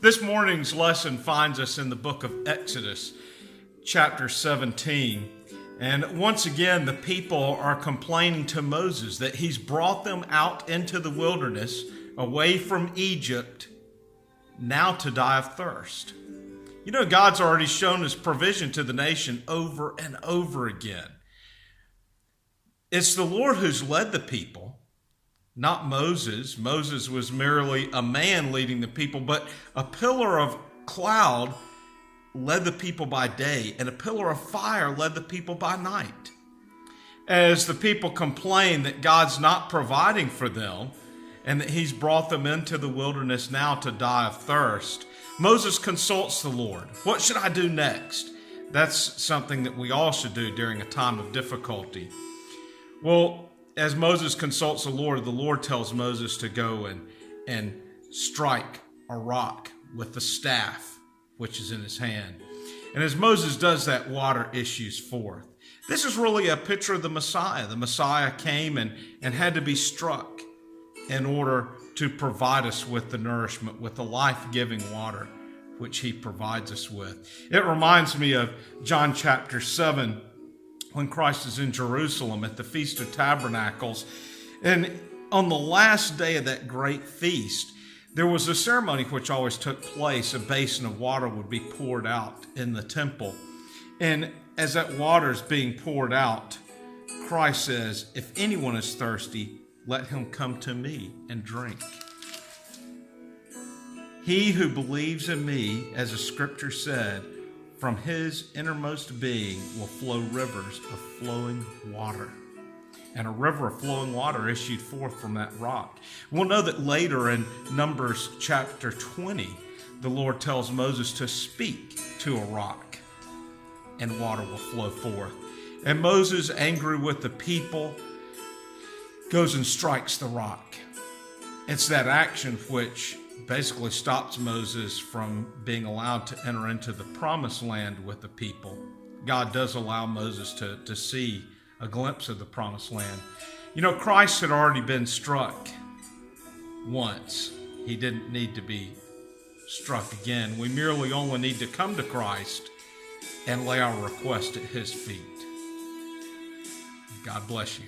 This morning's lesson finds us in the book of Exodus, chapter 17. And once again, the people are complaining to Moses that he's brought them out into the wilderness, away from Egypt, now to die of thirst. You know, God's already shown his provision to the nation over and over again. It's the Lord who's led the people, not Moses. Moses was merely a man leading the people, but a pillar of cloud led the people by day, and a pillar of fire led the people by night. As the people complain that God's not providing for them, and that he's brought them into the wilderness now to die of thirst, Moses consults the Lord. What should I do next? That's something that we all should do during a time of difficulty. Well, as Moses consults the Lord tells Moses to go and strike a rock with the staff which is in his hand. And as Moses does that, water issues forth. This is really a picture of the Messiah. The Messiah came and had to be struck in order to provide us with the nourishment, with the life-giving water which he provides us with. It reminds me of John chapter 7, when Christ is in Jerusalem at the Feast of Tabernacles. And on the last day of that great feast, there was a ceremony which always took place. A basin of water would be poured out in the temple. And as that water is being poured out, Christ says, "If anyone is thirsty, let him come to me and drink. He who believes in me, as the scripture said, from his innermost being will flow rivers of flowing water." And a river of flowing water issued forth from that rock. We'll know that later in Numbers chapter 20, the Lord tells Moses to speak to a rock, and water will flow forth. And Moses, angry with the people, goes and strikes the rock. It's that action which basically stops Moses from being allowed to enter into the promised land with the people. God does allow Moses to see a glimpse of the promised land. You know, Christ had already been struck once. He didn't need to be struck again. We merely only need to come to Christ and lay our request at his feet. God bless you.